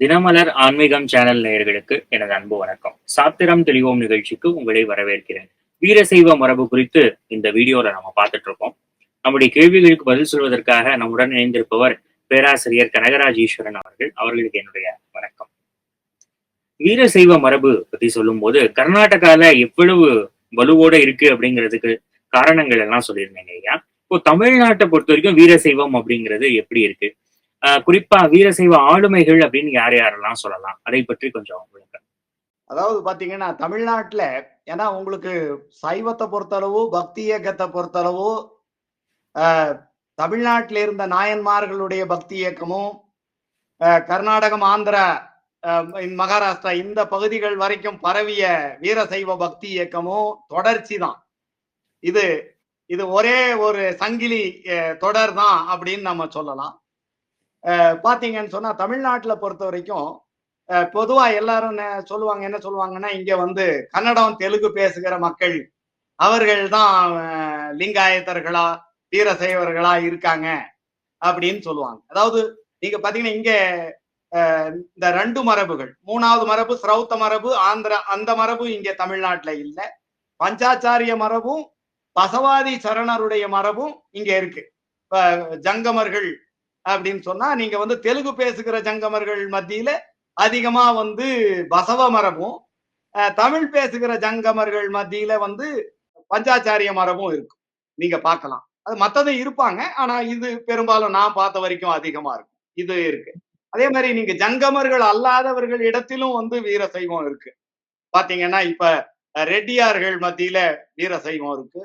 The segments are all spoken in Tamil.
தினமலர் ஆன்மீகம் சேனல் நேயர்களுக்கு எனது அன்பு வணக்கம். சாத்திரம் தெளிவோம் நிகழ்ச்சிக்கு உங்களை வரவேற்கிறேன். வீரசைவ மரபு குறித்து இந்த வீடியோல நம்ம பார்த்துட்டு இருக்கோம். நம்முடைய கேள்விகளுக்கு பதில் சொல்வதற்காக நம்முடன் இணைந்திருப்பவர் பேராசிரியர் கனகராஜ் ஈஸ்வரன் அவர்கள். அவர்களுக்கு என்னுடைய வணக்கம். வீரசைவ மரபு பத்தி சொல்லும் போது கர்நாடகால எவ்வளவு வலுவோட இருக்கு அப்படிங்கிறதுக்கு காரணங்கள் எல்லாம் சொல்லியிருந்தீங்க ஐயா. இப்போ தமிழ்நாட்டை பொறுத்த வரைக்கும் வீரசைவம் அப்படிங்கிறது எப்படி இருக்கு? குறிப்பா வீரசைவ ஆளுமைகள் அப்படின்னு யார் யாரெல்லாம் சொல்லலாம், அதை பற்றி கொஞ்சம் விளக்கம். அதாவது பாத்தீங்கன்னா தமிழ்நாட்டுல, ஏன்னா உங்களுக்கு சைவத்தை பொறுத்தளவு, பக்தி இயக்கத்தை பொறுத்தளவு, தமிழ்நாட்டில இருந்த நாயன்மார்களுடைய பக்தி இயக்கமும், கர்நாடகம், ஆந்திரா, மகாராஷ்டிரா இந்த பகுதிகள் வரைக்கும் பரவிய வீரசைவ பக்தி இயக்கமும் தொடர்ச்சி தான். இது இது ஒரே ஒரு சங்கிலி தொடர் தான் அப்படின்னு நம்ம சொல்லலாம். பாத்தீங்கன்னு சொன்னா தமிழ்நாட்டுல பொறுத்த வரைக்கும் பொதுவா எல்லாரும் சொல்லுவாங்க, என்ன சொல்லுவாங்கன்னா, இங்க வந்து கன்னடம் தெலுங்கு பேசுகிற மக்கள் அவர்கள் தான் லிங்காயத்தர்களா வீரசைவர்களா இருக்காங்க அப்படின்னு சொல்லுவாங்க. அதாவது நீங்க பாத்தீங்கன்னா இங்க இந்த ரெண்டு மரபுகள், மூணாவது மரபு சிரௌத்த மரபு ஆந்திரா, அந்த மரபு இங்க தமிழ்நாட்டுல இல்ல. பஞ்சாச்சாரிய மரபும் பசவாதி சரணருடைய மரபும் இங்க இருக்கு. ஜங்கமர்கள் அப்படின்னு சொன்னா நீங்க வந்து தெலுங்கு பேசுகிற ஜங்கமர்கள் மத்தியில அதிகமா வந்து பசவ மரபும், தமிழ் பேசுகிற ஜங்கமர்கள் மத்தியில வந்து பஞ்சாச்சாரிய மரபும் இருக்கும். நீங்க பார்க்கலாம். அது மத்ததும் இருப்பாங்க, ஆனா இது பெரும்பாலும் நான் பார்த்த வரைக்கும் அதிகமா இருக்கும். இது இருக்கு. அதே மாதிரி நீங்க ஜங்கமர்கள் அல்லாதவர்கள் இடத்திலும் வந்து வீரசைவம் இருக்கு. பாத்தீங்கன்னா இப்ப ரெட்டியார்கள் மத்தியில வீரசைவம் இருக்கு.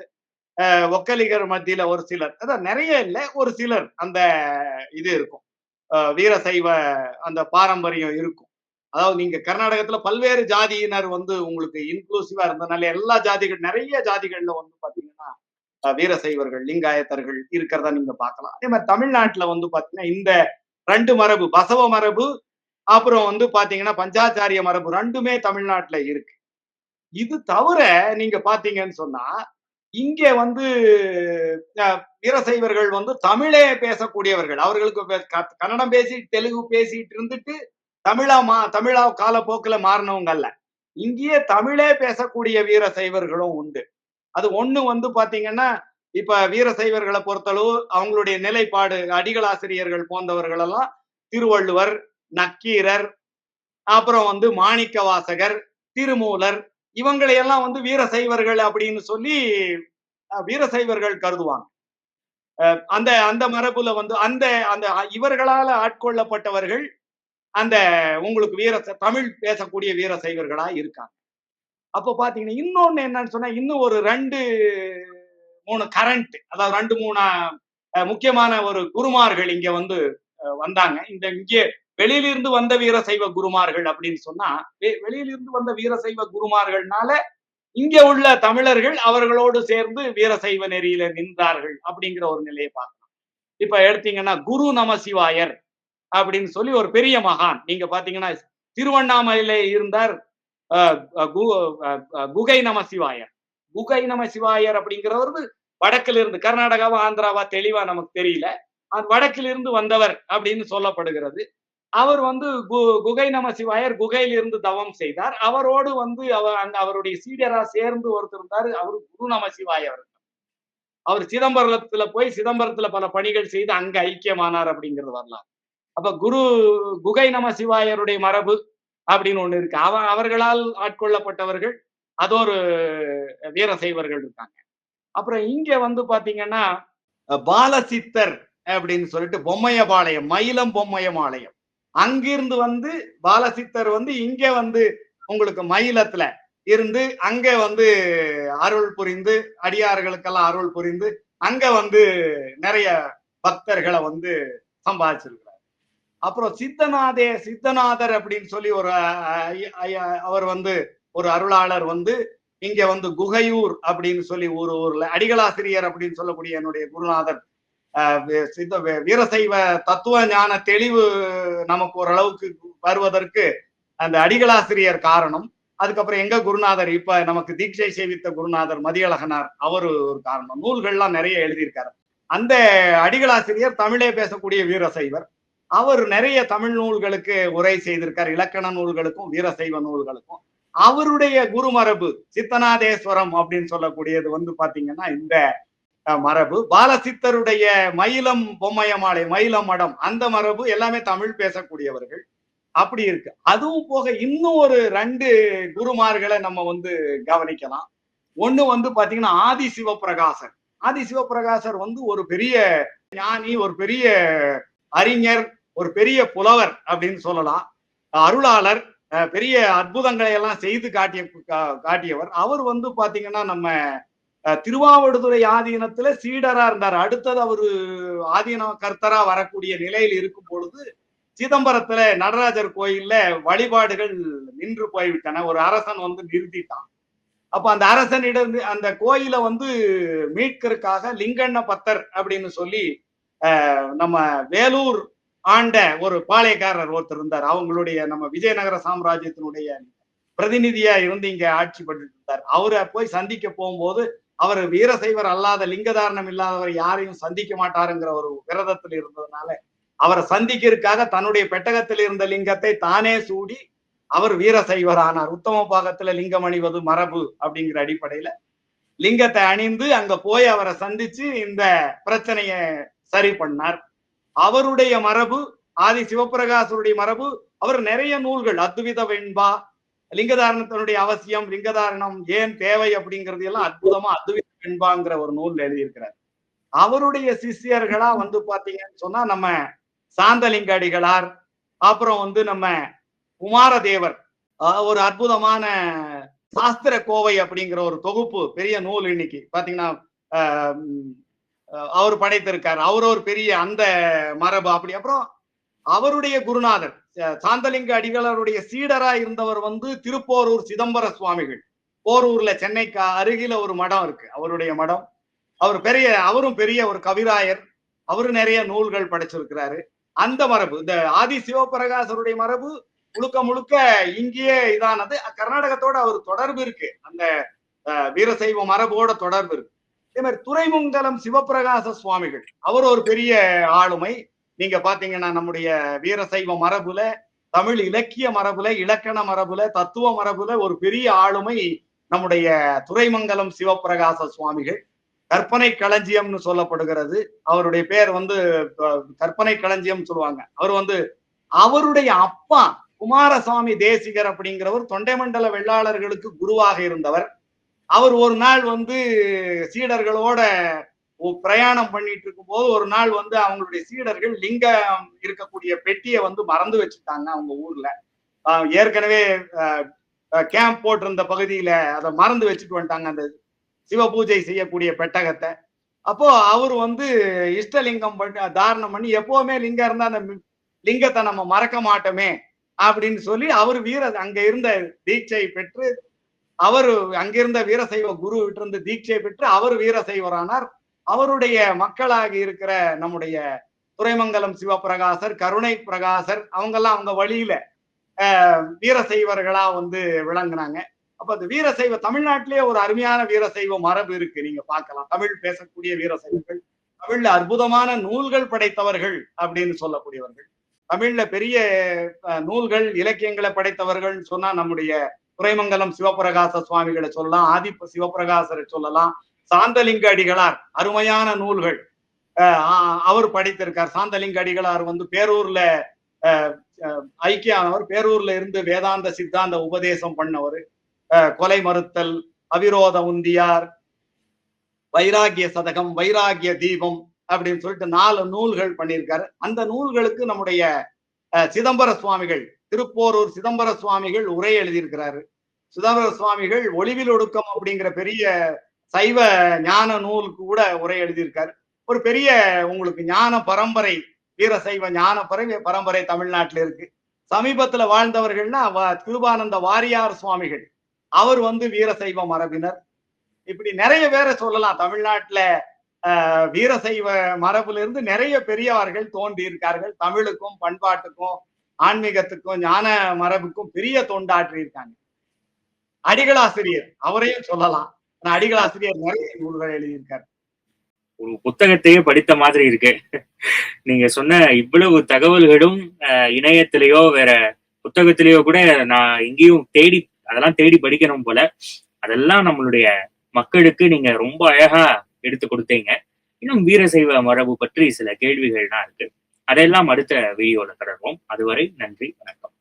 ஒக்கலிகர் மத்தியில ஒரு சிலர், அதான் நிறைய இல்லை, ஒரு சிலர் அந்த இது இருக்கும், வீரசைவ அந்த பாரம்பரியம் இருக்கும். அதாவது நீங்க கர்நாடகத்துல பல்வேறு ஜாதியினர் வந்து உங்களுக்கு இன்க்ளூசிவா இருந்ததுனால எல்லா ஜாதிகள், நிறைய ஜாதிகள்ல வந்து பாத்தீங்கன்னா வீரசைவர்கள் லிங்காயத்தர்கள் இருக்கிறதா நீங்க பார்க்கலாம். அதே மாதிரி தமிழ்நாட்டுல வந்து பாத்தீங்கன்னா இந்த ரெண்டு மரபு, பசவ மரபு அப்புறம் வந்து பாத்தீங்கன்னா பஞ்சாச்சாரிய மரபு, ரெண்டுமே தமிழ்நாட்டுல இருக்கு. இது தவிர நீங்க பாத்தீங்கன்னு சொன்னா இங்க வந்து வீரசைவர்கள் வந்து தமிழே பேசக்கூடியவர்கள். அவர்களுக்கு கன்னடம் பேசி தெலுங்கு பேசிட்டு இருந்துட்டு தமிழா காலப்போக்கில் மாறினவங்க அல்ல. இங்கேயே தமிழே பேசக்கூடிய வீரசைவர்களும் உண்டு. அது ஒண்ணு வந்து பாத்தீங்கன்னா இப்ப வீரசைவர்களை பொறுத்தளவு அவங்களுடைய நிலைப்பாடு, அடிகளாசிரியர்கள் போன்றவர்கள் எல்லாம் திருவள்ளுவர், நக்கீரர், அப்புறம் வந்து மாணிக்க வாசகர், திருமூலர், இவங்களையெல்லாம் வந்து வீரசைவர்கள் அப்படின்னு சொல்லி வீரசைவர்கள் கருதுவாங்க. அந்த அந்த மரபுல வந்து அந்த அந்த இவர்களால ஆட்கொள்ளப்பட்டவர்கள் அந்த உங்களுக்கு தமிழ் பேசக்கூடிய வீரசைவர்களா இருக்காங்க. அப்ப பாத்தீங்கன்னா இன்னொன்னு என்னன்னு சொன்னா, இன்னும் ஒரு 2-3 கரண்ட், அதாவது 2-3 முக்கியமான ஒரு குருமார்கள் இங்க வந்து வந்தாங்க. இங்கே வெளியிலிருந்து வந்த வீரசைவ குருமார்கள் அப்படின்னு சொன்னா, வெளியிலிருந்து வந்த வீரசைவ குருமார்கள்னால இங்க உள்ள தமிழர்கள் அவர்களோடு சேர்ந்து வீரசைவ நெறியில நின்றார்கள் அப்படிங்கிற ஒரு நிலையை பார்க்கலாம். இப்ப எடுத்தீங்கன்னா குரு நமசிவாயர் அப்படின்னு சொல்லி ஒரு பெரிய மகான், நீங்க பாத்தீங்கன்னா திருவண்ணாமலையில இருந்தார் குகை நமசிவாயர். குகை நமசிவாயர் அப்படிங்கிறவர் வடக்குல இருந்து, கர்நாடகாவா ஆந்திராவா தெளிவா நமக்கு தெரியல, வடக்கிலிருந்து வந்தவர் அப்படின்னு சொல்லப்படுகிறது. அவர் வந்து குகை நமசிவாயர் குகையிலிருந்து தவம் செய்தார். அவரோடு வந்து அவருடைய சீடரா சேர்ந்து ஒருத்தர் இருந்தாரு, அவரு குரு நமசிவாயர். அவர் சிதம்பரத்துல போய் சிதம்பரத்துல பல பணிகள் செய்து அங்க ஐக்கியமானார் அப்படிங்கிறது வரலாறு. அப்ப குகை நமசிவாயருடைய மரபு அப்படின்னு ஒண்ணு இருக்கு. அவர்களால் ஆட்கொள்ளப்பட்டவர்கள் அதொரு வீரசைவர்கள் இருக்காங்க. அப்புறம் இங்க வந்து பாத்தீங்கன்னா பாலசித்தர் அப்படின்னு சொல்லிட்டு பொம்மையபாளையம், மயிலம் பொம்மையபாளையம், அங்கிருந்து வந்து பாலசித்தர் வந்து இங்க வந்து உங்களுக்கு மயிலத்துல இருந்து அங்க வந்து அருள் புரிந்து, அடியார்களுக்கெல்லாம் அருள் புரிந்து அங்க வந்து நிறைய பக்தர்களை வந்து சம்பாதிச்சிருக்கிறார். அப்புறம் சித்தநாதர் அப்படின்னு சொல்லி ஒரு அவர் வந்து ஒரு அருளாளர் வந்து இங்க வந்து குகையூர் அப்படின்னு சொல்லி ஒரு ஊர்ல அடிகளாசிரியர் அப்படின்னு சொல்லக்கூடிய என்னுடைய குருநாதர் வீரசைவ தத்துவ ஞான தெளிவு நமக்கு ஓரளவுக்கு வருவதற்கு அந்த அடிகளாசிரியர் காரணம். அதுக்கப்புறம் எங்க குருநாதர் இப்ப நமக்கு தீட்சை சேவித்த குருநாதர் மதியழகனார், அவரு ஒரு காரணம். நூல்கள்லாம் நிறைய எழுதியிருக்காரு. அந்த அடிகளாசிரியர் தமிழே பேசக்கூடிய வீரசைவர். அவர் நிறைய தமிழ் நூல்களுக்கு உரை செய்திருக்கார், இலக்கண நூல்களுக்கும் வீரசைவ நூல்களுக்கும். அவருடைய குருமரபு சித்தநாதேஸ்வரம் அப்படின்னு சொல்லக்கூடியது வந்து பாத்தீங்கன்னா இந்த மரபு. பாலசித்தருடைய மயிலம் பொம்மைய மாலை, மயிலம் மடம், அந்த மரபு எல்லாமே தமிழ் பேசக்கூடியவர்கள். அப்படி இருக்கு. அதுவும் போக இன்னும் ஒரு 2 குருமார்களை நம்ம வந்து கவனிக்கலாம். ஒண்ணு வந்து பாத்தீங்கன்னா ஆதி சிவப்பிரகாசர். ஆதி சிவப்பிரகாசர் வந்து ஒரு பெரிய ஞானி, ஒரு பெரிய அறிஞர், ஒரு பெரிய புலவர் அப்படின்னு சொல்லலாம். அருளாளர், பெரிய அற்புதங்களை எல்லாம் செய்து காட்டியவர். அவர் வந்து பாத்தீங்கன்னா நம்ம திருவாவடுதுறை ஆதீனத்துல சீடரா இருந்தார். அடுத்தது அவரு ஆதீன கர்த்தரா வரக்கூடிய நிலையில் இருக்கும் பொழுது சிதம்பரத்துல நடராஜர் கோயில்ல வழிபாடுகள் நின்று போய்விட்டன. ஒரு அரசன் வந்து நிறுத்திட்டான். அப்ப அந்த அரசனிடம் அந்த கோயில வந்து மீட்கிறதுக்காக லிங்கண்ண பத்தர் அப்படின்னு சொல்லி நம்ம வேலூர் ஆண்ட ஒரு பாளையக்காரர் ஒருத்தர் இருந்தார். அவங்களுடைய நம்ம விஜயநகர சாம்ராஜ்யத்தினுடைய பிரதிநிதியா இருந்து இங்க ஆட்சி பண்ணிட்டு இருந்தார். அவரை போய் சந்திக்க போகும்போது அவர் வீரசைவர் அல்லாத, லிங்கதாரணம் இல்லாதவர் யாரையும் சந்திக்க மாட்டாருங்கிற ஒரு விரதத்தில் இருந்ததுனால அவரை சந்திக்கிறதுக்காக தன்னுடைய பெட்டகத்தில் இருந்த லிங்கத்தை தானே சூடி அவர் வீரசைவர் ஆனார். உத்தம பாகத்துல லிங்கம் அணிவது மரபு அப்படிங்கிற அடிப்படையில லிங்கத்தை அணிந்து அங்க போய் அவரை சந்திச்சு இந்த பிரச்சனைய சரி பண்ணார். அவருடைய மரபு, ஆதி சிவபிரகாசருடைய மரபு. அவர் நிறைய நூல்கள், அத்வித வெண்பா, லிங்கதாரணத்தினுடைய அவசியம், லிங்கதாரணம் ஏன் தேவை அப்படிங்கிறது எல்லாம் அற்புதமா அத்வித வெண்பாங்கிற ஒரு நூல் எழுதியிருக்கிறார். அவருடைய சிஷ்யர்களா வந்து பாத்தீங்கன்னு சொன்னா நம்ம சாந்தலிங்க அடிகளார், அப்புறம் வந்து நம்ம குமாரதேவர், ஒரு அற்புதமான சாஸ்திர கோவை அப்படிங்கிற ஒரு தொகுப்பு, பெரிய நூல் இன்னைக்கு பாத்தீங்கன்னா அவர் படைத்திருக்கார். அவர் ஒரு பெரிய அந்த மரபு. அப்படி அப்புறம் அவருடைய குருநாதர் சாந்தலிங்க அடிகளாருடைய சீடரா இருந்தவர் வந்து திருப்போரூர் சிதம்பர சுவாமிகள். போரூர்ல சென்னைக்கு அருகில ஒரு மடம் இருக்கு, அவருடைய மடம். அவரும் பெரிய ஒரு கவிராயர். அவரு நிறைய நூல்கள் படைச்சிருக்கிறாரு. அந்த மரபு, இந்த ஆதி சிவபிரகாசருடைய மரபு முழுக்க முழுக்க இங்கேயே இதானது. கர்நாடகத்தோட அவர் தொடர்பு இருக்கு, அந்த வீரசைவ மரபோட தொடர்பு இருக்கு. அதே மாதிரி துறைமங்கலம் சிவபிரகாச சுவாமிகள், அவர் ஒரு பெரிய ஆளுமை. நீங்க பாத்தீங்கன்னா நம்முடைய வீரசைவ மரபுல, தமிழ் இலக்கிய மரபுல, இலக்கண மரபுல, தத்துவ மரபுல ஒரு பெரிய ஆளுமை நம்முடைய துறைமங்கலம் சிவபிரகாச சுவாமிகள். கற்பனை களஞ்சியம்னு சொல்லப்படுகிறது. அவருடைய பேர் வந்து கற்பனை களஞ்சியம் சொல்லுவாங்க. அவர் வந்து அவருடைய அப்பா குமாரசாமி தேசிகர் அப்படிங்கிறவர் தொண்டைமண்டல வெள்ளாளர்களுக்கு குருவாக இருந்தவர். அவர் ஒரு நாள் வந்து சீடர்களோட பிரயாணம் பண்ணிட்டு இருக்கும் போது ஒரு நாள் வந்து அவங்களுடைய சீடர்கள் லிங்கம் இருக்கக்கூடிய பெட்டியை வந்து மறந்து வச்சுட்டாங்க அவங்க ஊர்ல. ஏற்கனவே கேம்ப் போட்டிருந்த பகுதியில அதை மறந்து வச்சுட்டு வந்துட்டாங்க, அந்த சிவ பூஜை செய்யக்கூடிய பெட்டகத்தை. அப்போ அவர் வந்து இஷ்டலிங்கம் தாரணம் பண்ணி, எப்பவுமே லிங்கம் இருந்தா அந்த லிங்கத்தை நம்ம மறக்க மாட்டோமே அப்படின்னு சொல்லி அவர் அங்க இருந்த தீட்சை பெற்று, அவர் அங்கிருந்த வீரசைவ குரு விட்டு இருந்து தீட்சை பெற்று அவர் வீரசைவரானார். அவருடைய மக்களாக இருக்கிற நம்முடைய துறைமங்கலம் சிவபிரகாசர், கருணை பிரகாசர், அவங்கெல்லாம் அவங்க வழியில வீரசைவர்களா வந்து விளங்குனாங்க. அப்ப அந்த வீரசைவ தமிழ்நாட்டிலேயே ஒரு அருமையான வீரசைவ மரபு இருக்கு, நீங்க பார்க்கலாம். தமிழ் பேசக்கூடிய வீரசைவர்கள், தமிழ்ல அற்புதமான நூல்கள் படைத்தவர்கள் அப்படின்னு சொல்லக்கூடியவர்கள், தமிழ்ல பெரிய நூல்கள் இலக்கியங்களை படைத்தவர்கள் சொன்னா நம்முடைய துறைமங்கலம் சிவபிரகாச சுவாமிகளை சொல்லலாம், ஆதி சிவபிரகாசரை சொல்லலாம், சாந்தலிங்க அடிகளார் அருமையான நூல்கள் அவர் படைத்திருக்கார். சாந்தலிங்க அடிகளார் வந்து பேரூர்ல ஐக்கியானவர், பேரூர்ல இருந்து வேதாந்த சித்தாந்த உபதேசம் பண்ணவர். கொலை மறுத்தல், அவிரோத உந்தியார், வைராகிய சதகம், வைராகிய தீபம் அப்படின்னு சொல்லிட்டு 4 நூல்கள் பண்ணியிருக்காரு. அந்த நூல்களுக்கு நம்முடைய சிதம்பர சுவாமிகள், திருப்போரூர் சிதம்பர சுவாமிகள் உரை எழுதியிருக்கிறாரு. சிதம்பர சுவாமிகள் ஒளிவில் ஒடுக்கம் அப்படிங்கிற பெரிய சைவ ஞான நூலுக்கு கூட உரை எழுதியிருக்காரு. ஒரு பெரிய உங்களுக்கு ஞான பரம்பரை, வீரசைவ ஞான பரம்பரை தமிழ்நாட்டில் இருக்கு. சமீபத்துல வாழ்ந்தவர்கள்னா கிருபானந்த வாரியார் சுவாமிகள், அவர் வந்து வீரசைவ மரபினர். இப்படி நிறைய பேரை சொல்லலாம். தமிழ்நாட்டுல வீரசைவ மரபுல இருந்து நிறைய பெரியவர்கள் தோன்றி இருக்கார்கள். தமிழுக்கும் பண்பாட்டுக்கும் ஆன்மீகத்துக்கும் ஞான மரபுக்கும் பெரிய தொண்டாற்றி இருக்காங்க. அடிகளாசிரியர், அவரையும் சொல்லலாம். அடிகளாசிரியர் நிறைய நூல்கள் எழுதியிருக்காரு. ஒரு புத்தகத்தையே படித்த மாதிரி இருக்கு. நீங்க சொன்ன இவ்வளவு தகவல்களும் இணையத்திலேயோ வேற புத்தகத்திலேயோ கூட நான் எங்கேயும் அதெல்லாம் தேடி படிக்கணும் போல. அதெல்லாம் நம்மளுடைய மக்களுக்கு நீங்க ரொம்ப அழகா எடுத்து கொடுத்தீங்க. இன்னும் வீரசைவ மரபு பற்றி சில கேள்விகள்லாம் இருக்கு. அதெல்லாம் அடுத்த வீடியோல தொடர்வோம். அதுவரை நன்றி, வணக்கம்.